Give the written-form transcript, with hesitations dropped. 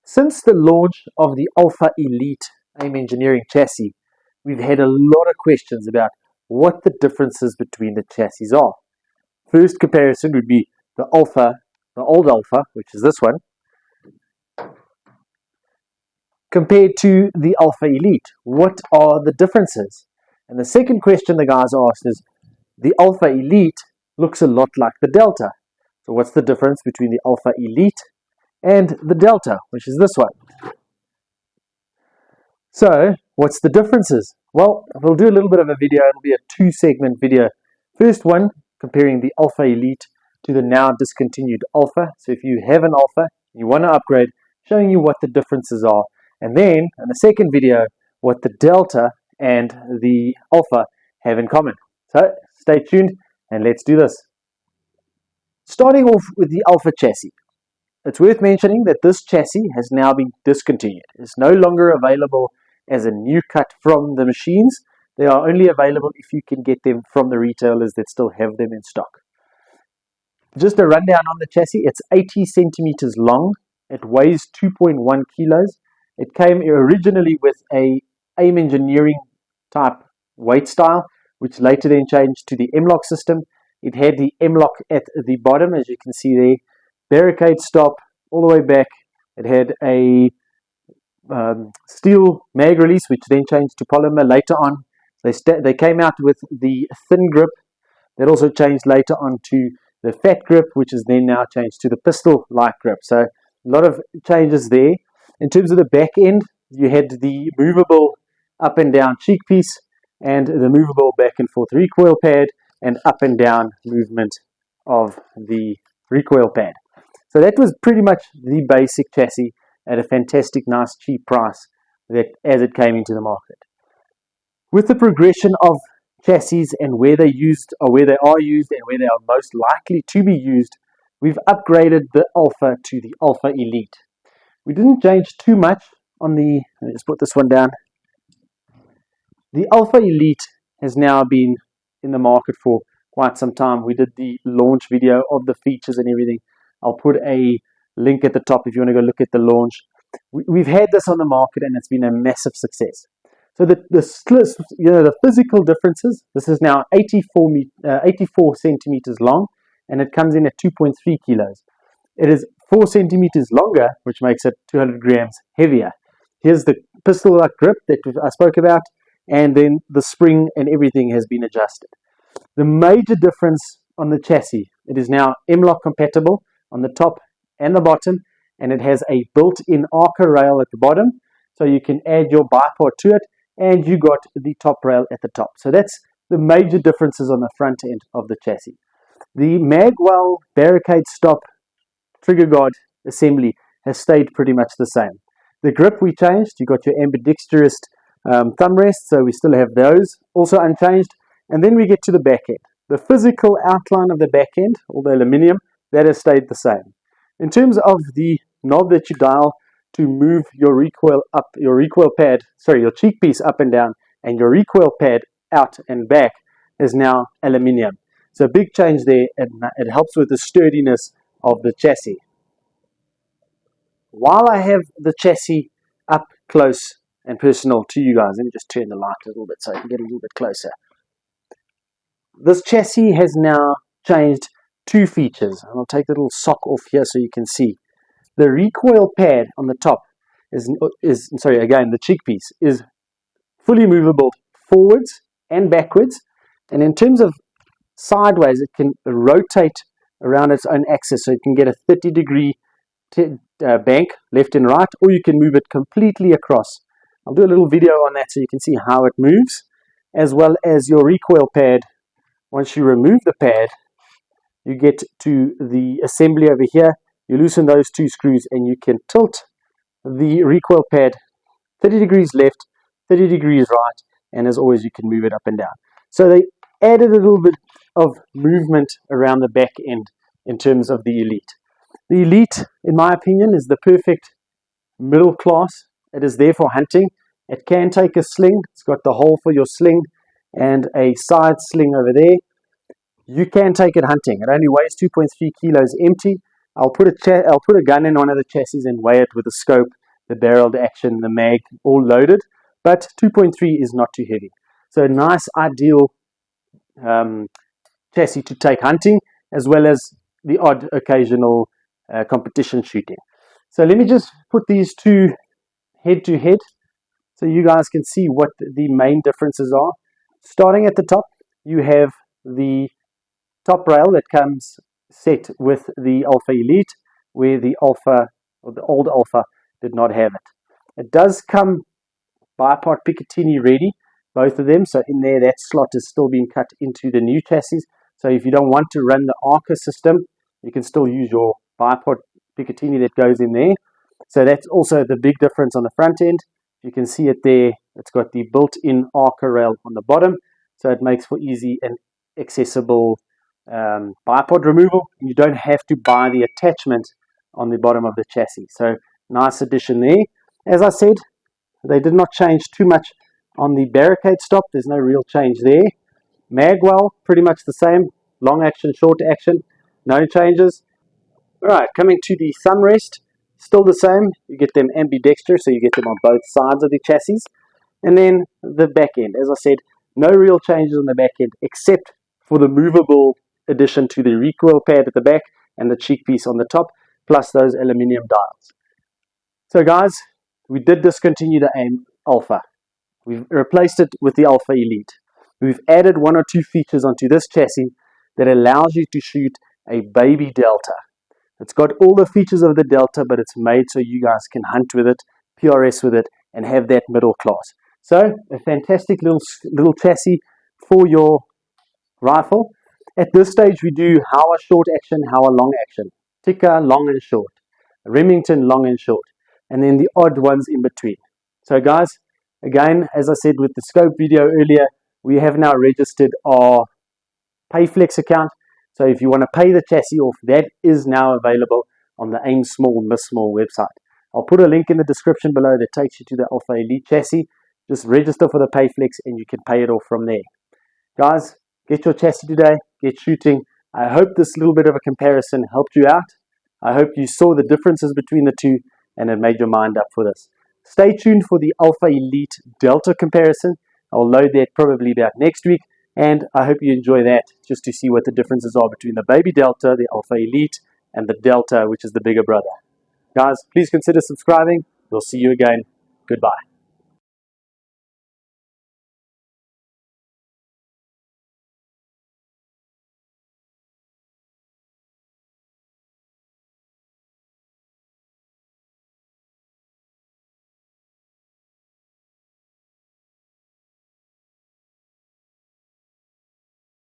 Since the launch of the Alpha Elite AIM Engineering chassis, we've had a lot of questions about what the differences between the chassis are. First comparison would be the Alpha, the old Alpha, which is this one, compared to the Alpha Elite. What are the differences? And the second question the guys asked is, the Alpha Elite looks a lot like the Delta. So what's the difference between the Alpha Elite and the Delta, which is this one? So what's the differences? Well, we'll do a little bit of a video. It'll be a two-segment video. First one, comparing the Alpha Elite to the now discontinued Alpha. So if you have an Alpha, you want to upgrade, showing you what the differences are. And then, in the second video, what the Delta and the Alpha have in common. So stay tuned and let's do this. Starting off with the Alpha chassis. It's worth mentioning that this chassis has now been discontinued. It's no longer available as a new cut from the machines. They are only available if you can get them from the retailers that still have them in stock. Just a rundown on the chassis. It's 80 centimeters long. It weighs 2.1 kilos. It came originally with a AIM Engineering type weight style, which later then changed to the M-LOK system. It had the M-LOK at the bottom, as you can see there. Barricade stop all the way back. It had a steel mag release, which then changed to polymer later on. They came out with the thin grip. That also changed later on to the fat grip, which is then now changed to the pistol-like grip. So a lot of changes there. In terms of the back end, you had the movable up and down cheek piece and the movable back and forth recoil pad and up and down movement of the recoil pad. So that was pretty much the basic chassis at a fantastic, nice, cheap price that as it came into the market. With the progression of chassis and where they are used and where they are most likely to be used, we've upgraded the Alpha to the Alpha Elite. We didn't change too much on the, let me just put this one down. The Alpha Elite has now been in the market for quite some time. We did the launch video of the features and everything. I'll put a link at the top if you want to go look at the launch. We've had this on the market and it's been a massive success. So the physical differences, this is now 84 centimeters long and it comes in at 2.3 kilos. It is 4 centimeters longer, which makes it 200 grams heavier. Here's the pistol-like grip that I spoke about, and then the spring and everything has been adjusted. The major difference on the chassis, it is now M-LOK compatible on the top and the bottom, and it has a built-in Arca rail at the bottom, so you can add your bipod to it, and you got the top rail at the top. So that's the major differences on the front end of the chassis. The magwell barricade stop trigger guard assembly has stayed pretty much the same. The grip we changed. You got your ambidextrous thumb rest, so we still have those also unchanged. And then we get to the back end. The physical outline of the back end, all the aluminium, that has stayed the same. In terms of the knob that you dial to move your recoil up, your cheek piece up and down, and your recoil pad out and back is now aluminium. So a big change there, and it helps with the sturdiness of the chassis. While I have the chassis up close and personal to you guys, let me just turn the light a little bit so I can get a little bit closer. This chassis has now changed two features. I'll take the little sock off here so you can see. The recoil pad on the top the cheek piece is fully movable forwards and backwards, and in terms of sideways, it can rotate around its own axis, so you can get a 30-degree bank left and right, or you can move it completely across. I'll do a little video on that so you can see how it moves, as well as your recoil pad. Once you remove the pad, you get to the assembly over here. You loosen those two screws and you can tilt the recoil pad 30 degrees left, 30 degrees right, and as always you can move it up and down. So they added a little bit of movement around the back end in terms of the Elite. The Elite, in my opinion, is the perfect middle class. It is there for hunting. It can take a sling. It's got the hole for your sling and a side sling over there. You can take it hunting. It only weighs 2.3 kilos empty. I'll put a gun in one of the chassis and weigh it with the scope, the barrel, the action, the mag, all loaded. But 2.3 is not too heavy. So a nice, ideal chassis to take hunting, as well as the odd occasional competition shooting. So let me just put these two head to head so you guys can see what the main differences are. Starting at the top, you have the top rail that comes set with the Alpha Elite, where the Alpha, or the old Alpha, did not have it. It does come bipart Picatinny ready, both of them, so in there that slot is still being cut into the new chassis. So if you don't want to run the Arca system, you can still use your bipart Picatinny that goes in there. So that's also the big difference on the front end. You can see it there. It's got the built-in Arca rail on the bottom, so it makes for easy and accessible bipod removal. You don't have to buy the attachment on the bottom of the chassis. So nice addition there. As I said, they did not change too much on the barricade stop. There's no real change there. Magwell, pretty much the same. Long action, short action, no changes. Alright, coming to the thumb rest, still the same. You get them ambidextrous, so you get them on both sides of the chassis. And then the back end, as I said, no real changes on the back end except for the movable addition to the recoil pad at the back and the cheek piece on the top, plus those aluminium dials. So guys, we did discontinue the AIM Alpha. We've replaced it with the Alpha Elite. We've added one or two features onto this chassis that allows you to shoot a baby Delta. It's got all the features of the Delta, but it's made so you guys can hunt with it, PRS with it, and have that middle class. So, a fantastic little chassis for your rifle. At this stage, we do Howa short action, Howa long action, Tikka long and short, Remington long and short, and then the odd ones in between. So guys, again, as I said with the scope video earlier, we have now registered our PayFlex account. So if you want to pay the chassis off, that is now available on the Aim Small, Miss Small website. I'll put a link in the description below that takes you to the Alpha Elite chassis. Just register for the PayFlex and you can pay it off from there. Guys, get your chassis today, get shooting. I hope this little bit of a comparison helped you out. I hope you saw the differences between the two and it made your mind up for this. Stay tuned for the Alpha Elite Delta comparison. I'll load that probably about next week, and I hope you enjoy that just to see what the differences are between the baby Delta, the Alpha Elite, and the Delta, which is the bigger brother. Guys, please consider subscribing. We'll see you again. Goodbye.